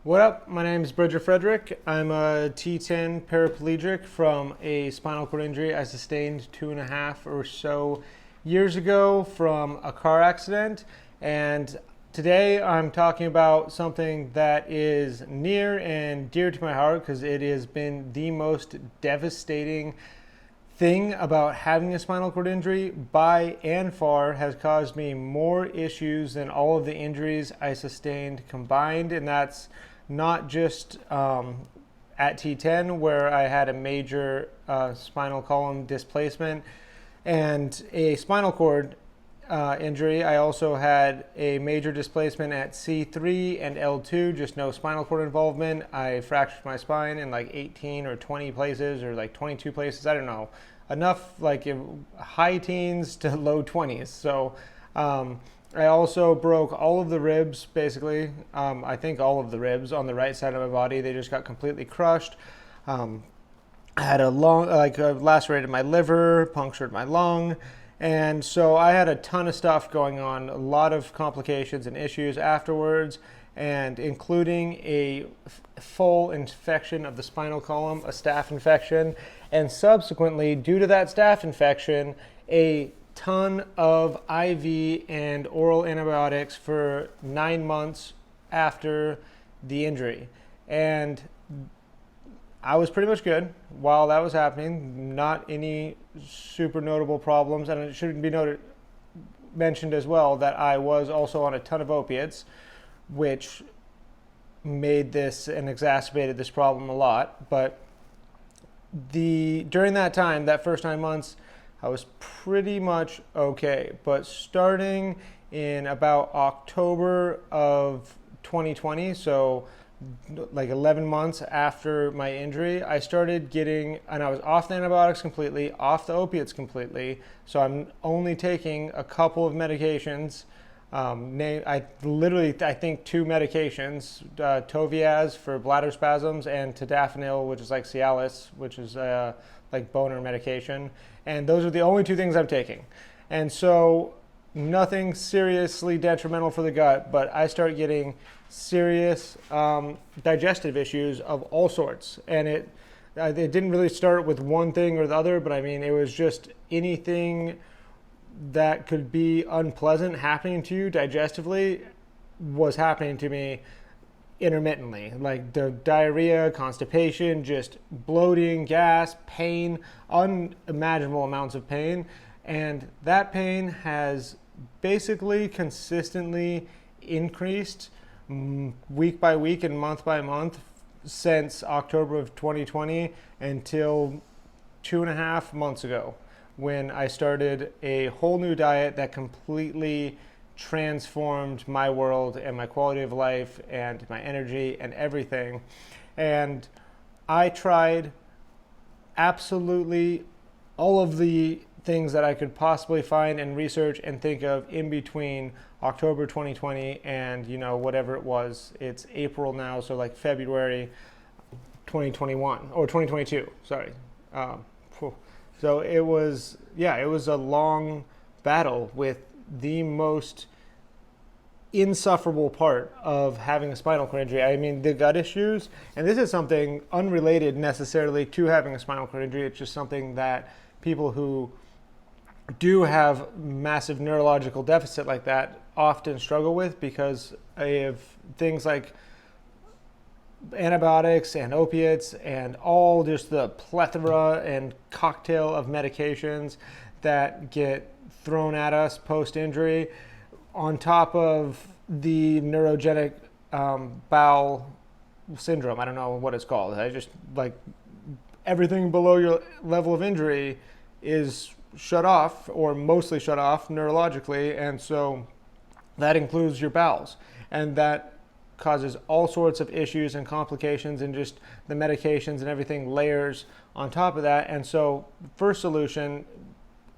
What up? My name is Bridger Frederick. I'm a T10 paraplegic from a spinal cord injury I sustained 2.5 or so years ago from a car accident. And today I'm talking about something that is near and dear to my heart because it has been the most devastating thing about having a spinal cord injury by and far. Has caused me more issues than all of the injuries I sustained combined, and that's not just at T10 where I had a major spinal column displacement and a spinal cord injury. I also had a major displacement at C3 and L2, just no spinal cord involvement. I fractured my spine in like 18 or 20 places or like 22 places. I don't know. Enough like high teens to low 20s. So I also broke all of the ribs, basically. I think all of the ribs on the right side of my body. They just got completely crushed. I had lacerated my liver, punctured my lung. And so I had a ton of stuff going on, a lot of complications and issues afterwards, and including a full infection of the spinal column, a staph infection, and subsequently, due to that staph infection, a ton of IV and oral antibiotics for 9 months after the injury. And I was pretty much good while that was happening. Not any super notable problems. And it should be mentioned as well that I was also on a ton of opiates, which made this and exacerbated this problem a lot. But during that time, that first 9 months, I was pretty much okay. But starting in about October of 2020, so like 11 months after my injury, I started getting, and I was off the antibiotics completely, off the opiates completely. So I'm only taking a couple of medications. I think 2 medications, Toviaz for bladder spasms and tadalafil, which is like Cialis, which is like boner medication. And those are the only 2 things I'm taking. And so nothing seriously detrimental for the gut, but I start getting serious digestive issues of all sorts. And it didn't really start with one thing or the other, but I mean, it was just anything that could be unpleasant happening to you digestively was happening to me intermittently. Like the diarrhea, constipation, just bloating, gas, pain, unimaginable amounts of pain. And that pain has basically consistently increased week by week and month by month since October of 2020 until 2.5 months ago, when I started a whole new diet that completely transformed my world and my quality of life and my energy and everything. And I tried absolutely all of the things that I could possibly find and research and think of in between October 2020 and, whatever it was. It's April now, so like February 2021 or 2022, sorry. So it was a long battle with the most insufferable part of having a spinal cord injury. I mean, the gut issues, and this is something unrelated necessarily to having a spinal cord injury. It's just something that people who do have massive neurological deficit like that often struggle with because of things like antibiotics and opiates and all just the plethora and cocktail of medications that get thrown at us post-injury, on top of the neurogenic bowel syndrome. I don't know what it's called. I just like everything below your level of injury is shut off or mostly shut off neurologically, and so that includes your bowels, and that causes all sorts of issues and complications, and just the medications and everything layers on top of that. And so first solution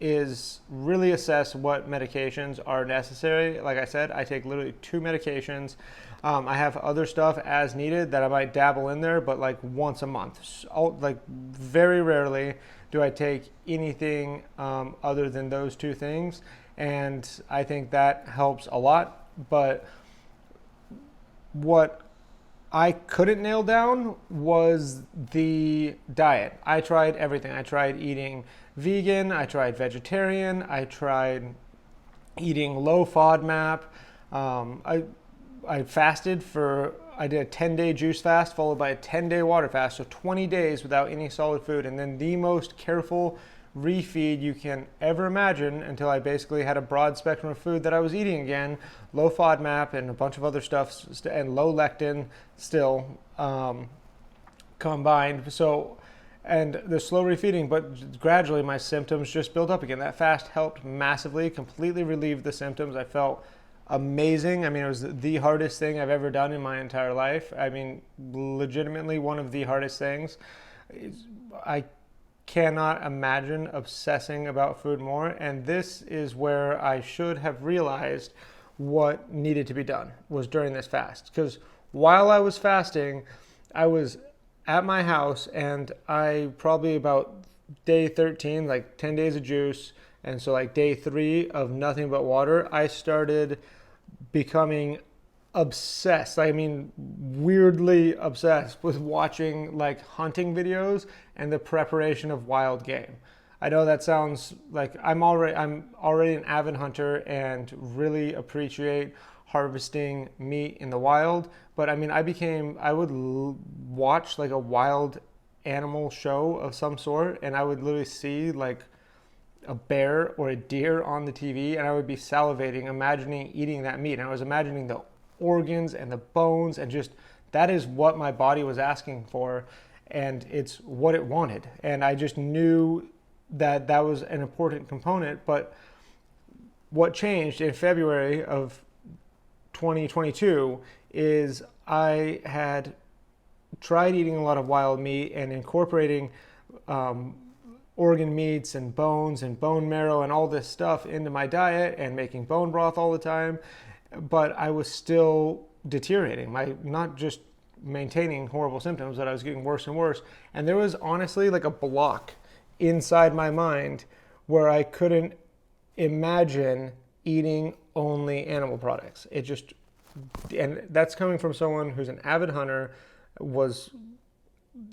is really assess what medications are necessary. Like I said, I take literally 2 medications. I have other stuff as needed that I might dabble in there, but like once a month. Like very rarely do I take anything other than those 2 things. And I think that helps a lot. But what I couldn't nail down was the diet. I tried everything. I tried eating vegan, I tried vegetarian, I tried eating low FODMAP. I fasted I did a 10-day juice fast followed by a 10-day water fast, so 20 days without any solid food, and then the most careful refeed you can ever imagine until I basically had a broad spectrum of food that I was eating again, low FODMAP and a bunch of other stuff, and low-lectin still combined. So, and the slow refeeding, but gradually my symptoms just built up again. That fast helped massively, completely relieved the symptoms. I felt amazing. I mean, it was the hardest thing I've ever done in my entire life. I mean, legitimately one of the hardest things. I cannot imagine obsessing about food more, and this is where I should have realized what needed to be done was during this fast. Because while I was fasting, I was at my house, and I probably about day 13, like 10 days of juice, and so like day 3 of nothing but water, I started becoming obsessed. I mean, weirdly obsessed with watching like hunting videos and the preparation of wild game. I know that sounds like I'm already an avid hunter and really appreciate harvesting meat in the wild. But I mean, I would watch like a wild animal show of some sort, and I would literally see like a bear or a deer on the TV, and I would be salivating, imagining eating that meat. And I was imagining the organs and the bones, and just that is what my body was asking for, and it's what it wanted. And I just knew that that was an important component. But what changed in February of 2022 is I had tried eating a lot of wild meat and incorporating organ meats and bones and bone marrow and all this stuff into my diet and making bone broth all the time. But I was still deteriorating, not just maintaining horrible symptoms, but I was getting worse and worse. And there was honestly like a block inside my mind where I couldn't imagine eating only animal products. And that's coming from someone who's an avid hunter, was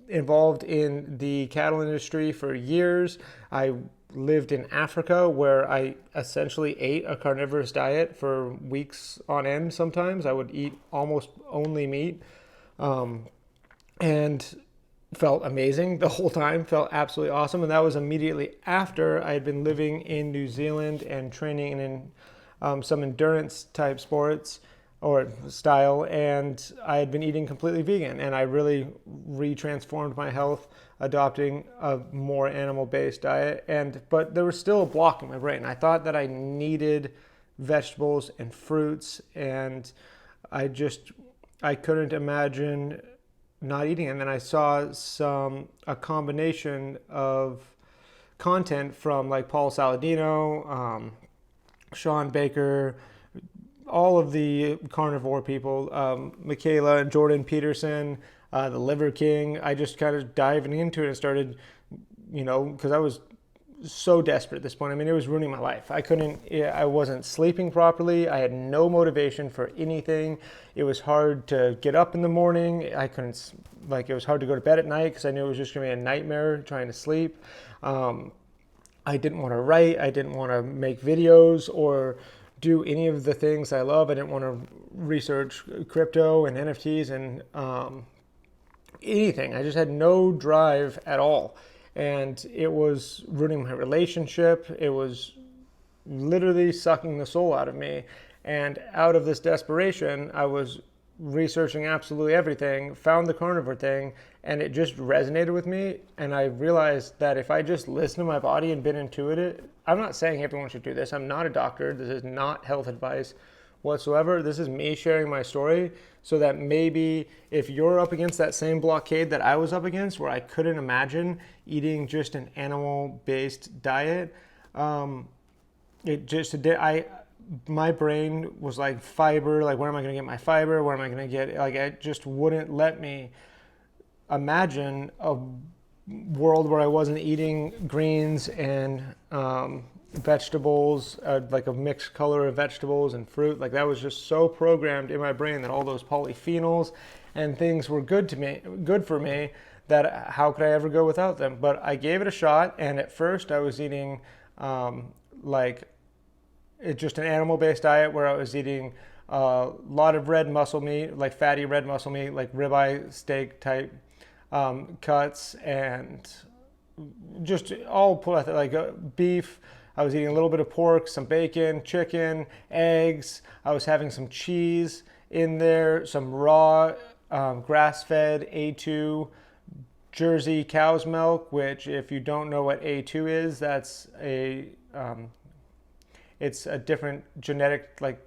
involved in the cattle industry for years. I lived in Africa where I essentially ate a carnivorous diet for weeks on end. Sometimes I would eat almost only meat, and felt amazing the whole time, felt absolutely awesome. And that was immediately after I had been living in New Zealand and training in some endurance type sports or style, and I had been eating completely vegan, and I really retransformed my health, adopting a more animal-based diet. But there was still a block in my brain. I thought that I needed vegetables and fruits, and I couldn't imagine not eating. And then I saw a combination of content from like Paul Saladino, Sean Baker, all of the carnivore people, Michaela and Jordan Peterson, the Liver King. I just kind of diving into it and started, because I was so desperate at this point. I mean, it was ruining my life. I wasn't sleeping properly. I had no motivation for anything. It was hard to get up in the morning. It was hard to go to bed at night because I knew it was just going to be a nightmare trying to sleep. I didn't want to write. I didn't want to make videos or do any of the things I love. I didn't want to research crypto and NFTs and anything. I just had no drive at all. And it was ruining my relationship. It was literally sucking the soul out of me. And out of this desperation, I was researching absolutely everything, found the carnivore thing, and it just resonated with me. And I realized that if I just listened to my body and been intuitive, I'm not saying everyone should do this. I'm not a doctor. This is not health advice whatsoever. This is me sharing my story so that maybe if you're up against that same blockade that I was up against, where I couldn't imagine eating just an animal-based diet, my brain was like, fiber, like where am I going to get my fiber? Where am I going to get, like, it just wouldn't let me imagine a world where I wasn't eating greens and vegetables, like a mixed color of vegetables and fruit. Like that was just so programmed in my brain that all those polyphenols and things were good for me, that how could I ever go without them? But I gave it a shot, and at first I was eating like just an animal-based diet where I was eating a lot of red muscle meat, like fatty red muscle meat, like ribeye steak type cuts, and just all put like beef. I was eating a little bit of pork, some bacon, chicken, eggs. I was having some cheese in there, some raw grass-fed A2 Jersey cow's milk, which if you don't know what A2 is, that's it's a different genetic like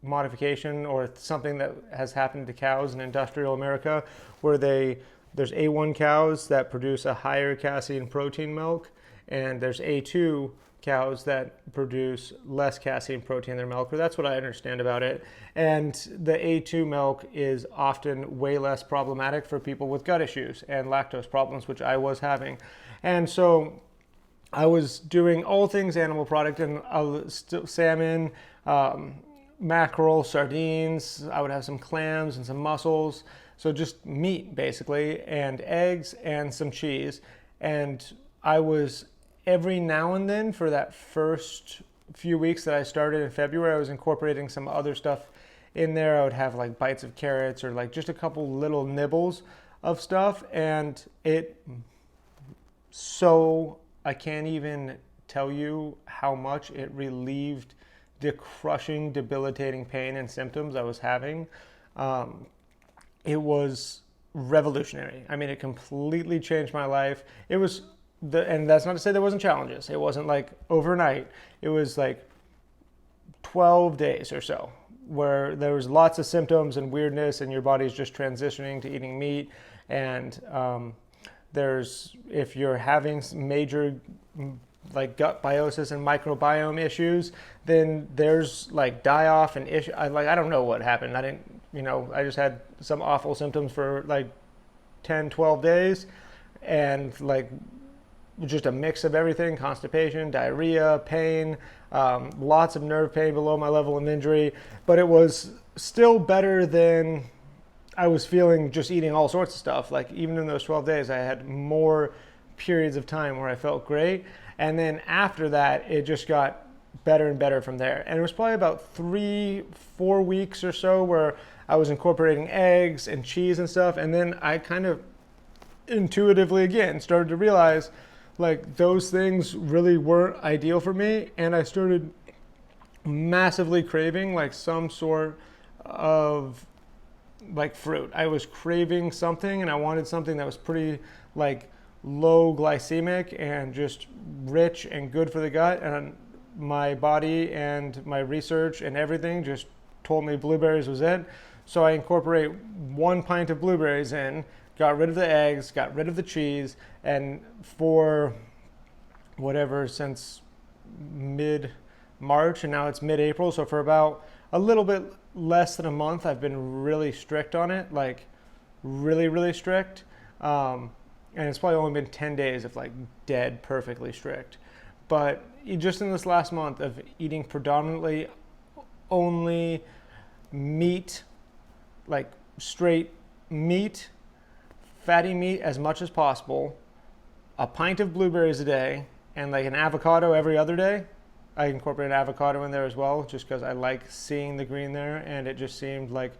modification or something that has happened to cows in industrial America, where there's A1 cows that produce a higher casein protein milk, and there's A2 cows that produce less casein protein in their milk, or that's what I understand about it. And the A2 milk is often way less problematic for people with gut issues and lactose problems, which I was having. And so I was doing all things animal product, and salmon, mackerel, sardines. I would have some clams and some mussels. So just meat basically, and eggs and some cheese. And I was every now and then for that first few weeks that I started in February, I was incorporating some other stuff in there. I would have like bites of carrots or like just a couple little nibbles of stuff. And I can't even tell you how much it relieved the crushing, debilitating pain and symptoms I was having. It was revolutionary. I mean, it completely changed my life. It was and that's not to say there wasn't challenges. It wasn't like overnight. It was like 12 days or so where there was lots of symptoms and weirdness, and your body's just transitioning to eating meat. And if you're having major like gut biosis and microbiome issues, then there's like die-off and issue. I don't know what happened. I just had some awful symptoms for like 10, 12 days, and like just a mix of everything: constipation, diarrhea, pain, lots of nerve pain below my level of injury. But it was still better than I was feeling just eating all sorts of stuff. Like even in those 12 days, I had more periods of time where I felt great. And then after that, it just got better and better from there. And it was probably about 3-4 weeks or so where I was incorporating eggs and cheese and stuff. And then I kind of intuitively again started to realize like those things really weren't ideal for me. And I started massively craving like some sort of like fruit. I was craving something, and I wanted something that was pretty like low glycemic and just rich and good for the gut. And my body and my research and everything just told me blueberries was it. So I incorporate 1 pint of blueberries in, got rid of the eggs, got rid of the cheese, and for whatever, since mid-March, and now it's mid-April, so for about a little bit less than a month, I've been really strict on it, like really, really strict. And it's probably only been 10 days of like dead perfectly strict. But just in this last month of eating predominantly only meat, like straight meat, fatty meat as much as possible, a pint of blueberries a day, and like an avocado every other day. I incorporate avocado in there as well, just because I like seeing the green there, and it just seemed like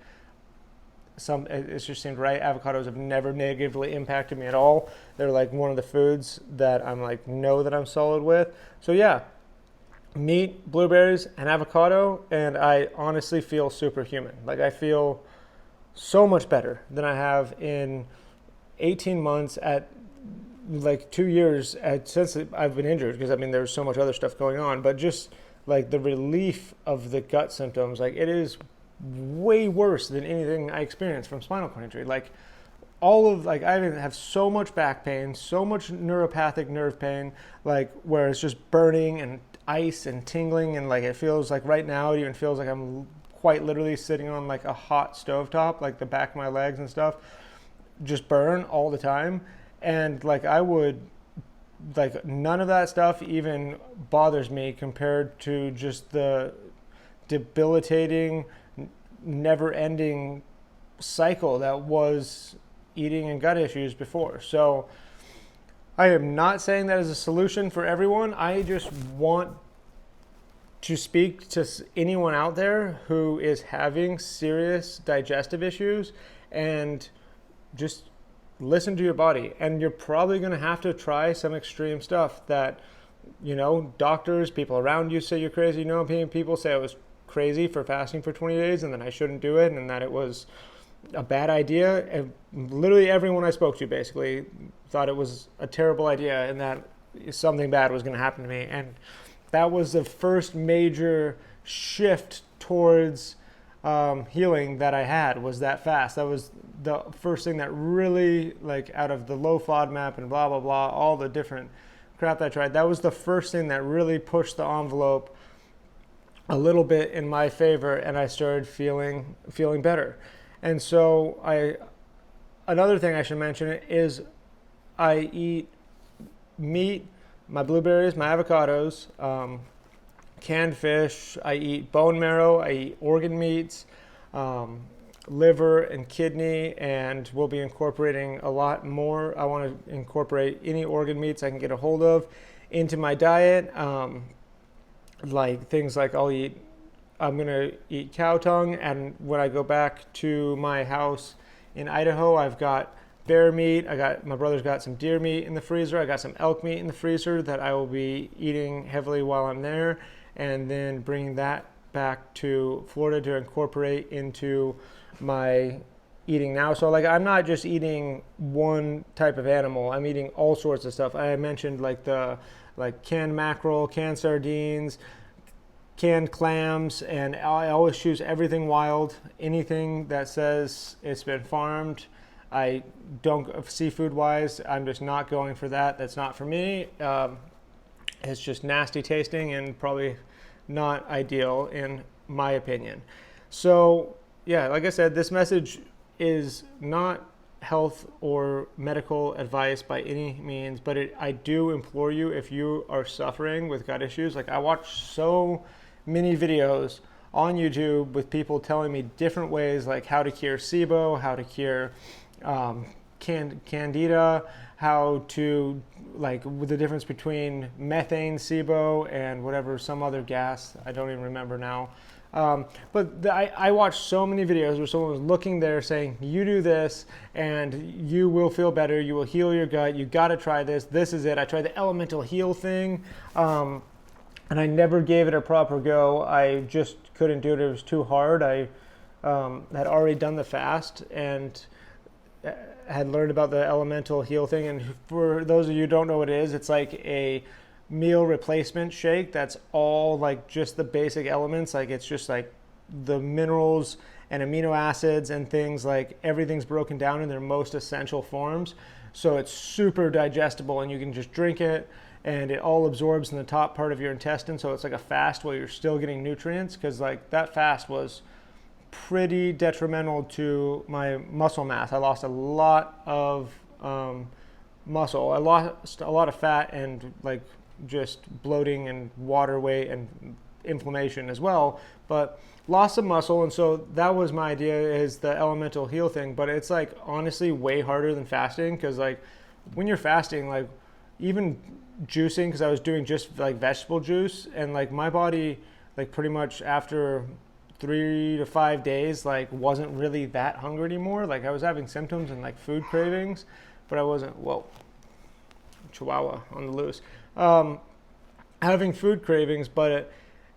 it just seemed right. Avocados have never negatively impacted me at all. They're like one of the foods that I'm like, know that I'm solid with. So yeah, meat, blueberries, and avocado, and I honestly feel superhuman. Like I feel so much better than I have in 18 months at like 2 years since I've been injured, because I mean there's so much other stuff going on, but just like the relief of the gut symptoms, like it is way worse than anything I experienced from spinal cord injury. Like I have so much back pain, so much neuropathic nerve pain, like where it's just burning and ice and tingling, and like it feels like right now it even feels like I'm quite literally sitting on like a hot stovetop, like the back of my legs and stuff just burn all the time. And like I would like none of that stuff even bothers me compared to just the debilitating, never-ending cycle that was eating and gut issues before. So I am not saying that is a solution for everyone. I just want to speak to anyone out there who is having serious digestive issues, and just listen to your body. And you're probably going to have to try some extreme stuff that, doctors, people around you say you're crazy. People say I was crazy for fasting for 20 days and then I shouldn't do it and that it was a bad idea. And literally everyone I spoke to basically thought it was a terrible idea and that something bad was going to happen to me. And that was the first major shift towards healing that I had, was that fast. That was the first thing that really, like, out of the low-fodmap and blah, blah, blah, all the different crap that I tried, that was the first thing that really pushed the envelope a little bit in my favor, and I started feeling better. And so another thing I should mention is I eat meat, my blueberries, my avocados, canned fish. I eat bone marrow. I eat organ meats, liver and kidney, and we'll be incorporating a lot more. I want to incorporate any organ meats I can get a hold of into my diet. Like things like I'm going to eat cow tongue, and when I go back to my house in Idaho, I've got bear meat. My brother's got some deer meat in the freezer. I got some elk meat in the freezer that I will be eating heavily while I'm there, and then bringing that back to Florida to incorporate into my eating now. So like, I'm not just eating one type of animal. I'm eating all sorts of stuff. I mentioned like canned mackerel, canned sardines, canned clams, and I always choose everything wild. Anything that says it's been farmed, I don't, seafood wise, I'm just not going for that. That's not for me. It's just nasty tasting and probably not ideal in my opinion. So yeah, like I said, this message is not health or medical advice by any means, but I do implore you, if you are suffering with gut issues, like I watch so many videos on YouTube with people telling me different ways, like how to cure SIBO, how to cure candida, how to, like, with the difference between methane, SIBO, and whatever, some other gas, I don't even remember now. But I watched so many videos where someone was looking there saying, you do this and you will feel better, you will heal your gut, you got to try this, this is it. I tried the elemental heal thing, and I never gave it a proper go. I just couldn't do it, it was too hard. I had already done the fast and had learned about the elemental heal thing. And for those of you who don't know what it is, it's like a meal replacement shake that's all like just the basic elements. Like it's just like the minerals and amino acids and things, like everything's broken down in their most essential forms. So it's super digestible and you can just drink it and it all absorbs in the top part of your intestine. So it's like a fast while you're still getting nutrients, because like that fast was pretty detrimental to my muscle mass. I lost a lot of muscle. I lost a lot of fat and like just bloating and water weight and inflammation as well, but lost some muscle. And so that was my idea, is the elemental heal thing. But it's like honestly way harder than fasting, because like when you're fasting, like even juicing, because I was doing just like vegetable juice, and like my body, like pretty much after 3 to 5 days, like wasn't really that hungry anymore. Like I was having symptoms and like food cravings, but I wasn't, whoa, chihuahua on the loose, having food cravings, but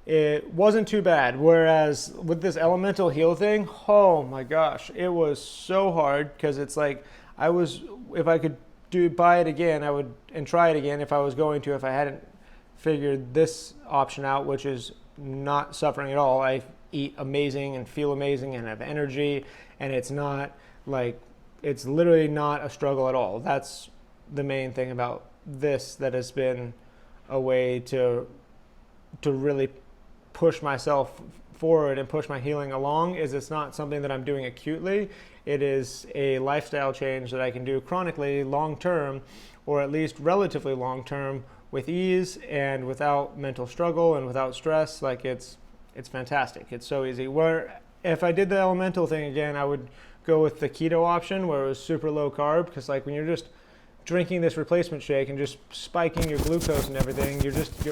it wasn't too bad. Whereas with this elemental heal thing, oh my gosh, it was so hard, because it's like if I could buy it again, I would, and try it again if I was going to, if I hadn't figured this option out, which is not suffering at all. I eat amazing and feel amazing and have energy, and it's not like, it's literally not a struggle at all. That's the main thing about this that has been a way to really push myself forward and push my healing along is it's not something that I'm doing acutely. It is a lifestyle change that I can do chronically, long-term, or at least relatively long-term, with ease and without mental struggle and without stress. Like it's fantastic. It's so easy. Where if I did the elemental thing again, I would go with the keto option where it was super low carb, because like when you're just drinking this replacement shake and just spiking your glucose and everything,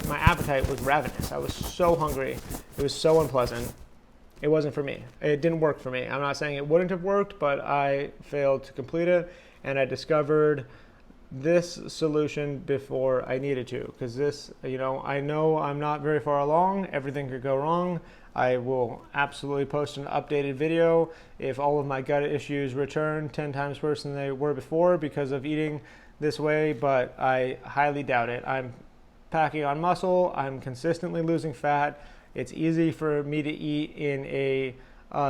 my appetite was ravenous. I was so hungry. It was so unpleasant. It wasn't for me. It didn't work for me. I'm not saying it wouldn't have worked, but I failed to complete it, and I discovered this solution before I needed to, because this, I know I'm not very far along. Everything could go wrong. I will absolutely post an updated video if all of my gut issues return 10 times worse than they were before because of eating this way, but I highly doubt it. I'm packing on muscle. I'm consistently losing fat. It's easy for me to eat in a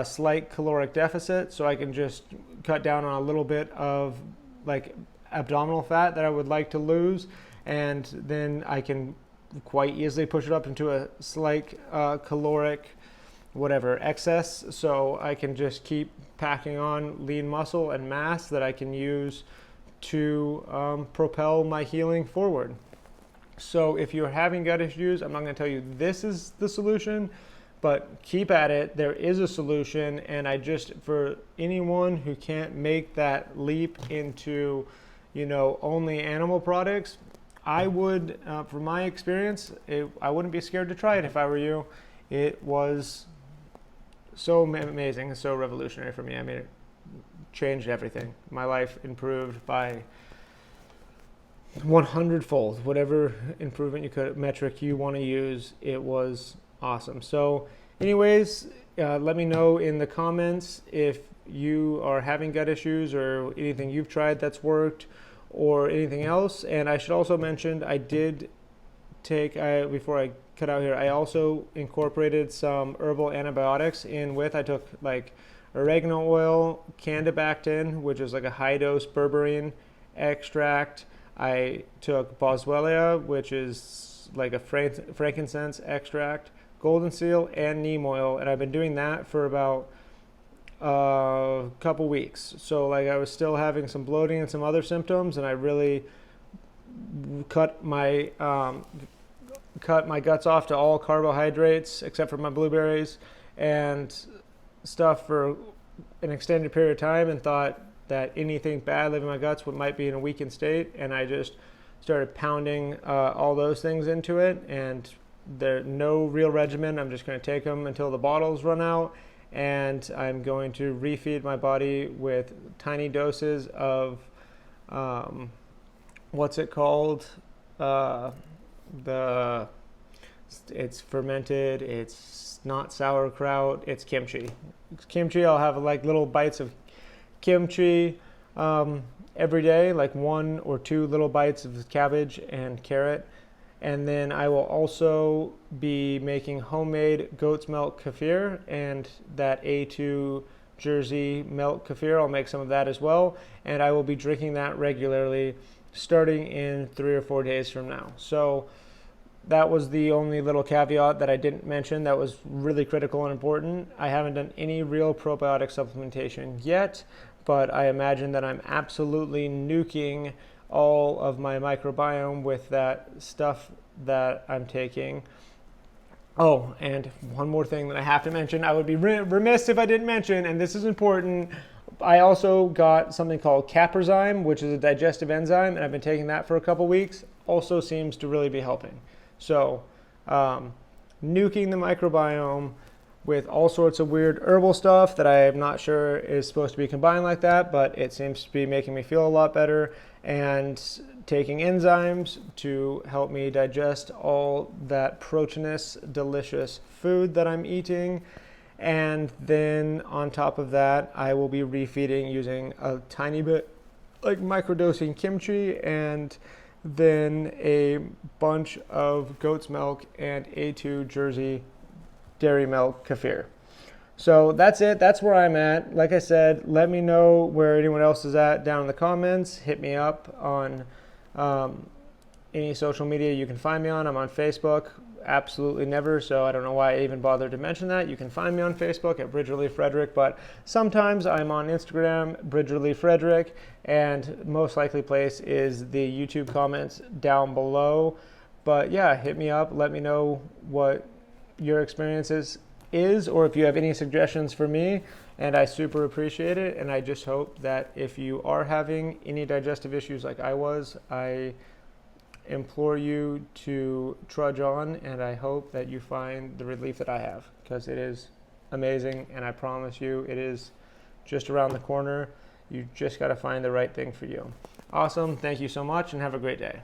slight caloric deficit, so I can just cut down on a little bit of like abdominal fat that I would like to lose, and then I can quite easily push it up into a slight caloric excess, so I can just keep packing on lean muscle and mass that I can use to propel my healing forward. So if you're having gut issues, I'm not going to tell you this is the solution, but keep at it. There is a solution, and for anyone who can't make that leap into, only animal products, I would, from my experience, I wouldn't be scared to try it if I were you. It was so amazing and so revolutionary for me. I mean, it changed everything. My life improved by 100-fold. Whatever improvement metric you want to use, it was awesome. So anyways, let me know in the comments if you are having gut issues or anything you've tried that's worked or anything else. And I should also mention, I did before I cut out here, I also incorporated some herbal antibiotics I took like oregano oil, candida, which is like a high dose berberine extract. I took boswellia, which is like a frankincense extract, golden seal, and neem oil, and I've been doing that for about a couple weeks. So like I was still having some bloating and some other symptoms, and I really cut my guts off to all carbohydrates except for my blueberries and stuff for an extended period of time, and thought that anything bad living in my guts might be in a weakened state, and I just started pounding all those things into it, and there's no real regimen. I'm just going to take them until the bottles run out, and I'm going to refeed my body with tiny doses of it's fermented, it's not sauerkraut, it's kimchi. I'll have like little bites of kimchi every day, like 1 or 2 little bites of cabbage and carrot. And then I will also be making homemade goat's milk kefir, and that A2 Jersey milk kefir, I'll make some of that as well. And I will be drinking that regularly starting in 3 or 4 days from now. So that was the only little caveat that I didn't mention that was really critical and important. I haven't done any real probiotic supplementation yet, but I imagine that I'm absolutely nuking all of my microbiome with that stuff that I'm taking. Oh, and one more thing that I have to mention, I would be remiss if I didn't mention, and this is important, I also got something called caprazyme, which is a digestive enzyme, and I've been taking that for a couple weeks. Also seems to really be helping. So, nuking the microbiome with all sorts of weird herbal stuff that I'm not sure is supposed to be combined like that, but it seems to be making me feel a lot better, and taking enzymes to help me digest all that proteinous, delicious food that I'm eating. And then on top of that, I will be refeeding using a tiny bit, like microdosing kimchi, and then a bunch of goat's milk and A2 Jersey dairy milk kefir. So that's it. That's where I'm at. Like I said, let me know where anyone else is at down in the comments. Hit me up on any social media you can find me on. I'm on Facebook absolutely never, so I don't know why I even bothered to mention that. You can find me on Facebook at BridgerlyFrederick, but sometimes I'm on Instagram, BridgerlyFrederick, and most likely place is the YouTube comments down below. But yeah, hit me up, let me know what your experiences is, or if you have any suggestions for me, and I super appreciate it. And I just hope that if you are having any digestive issues like I was, I implore you to trudge on, and I hope that you find the relief that I have, because it is amazing, and I promise you it is just around the corner. You just got to find the right thing for you. Awesome. Thank you so much, and have a great day.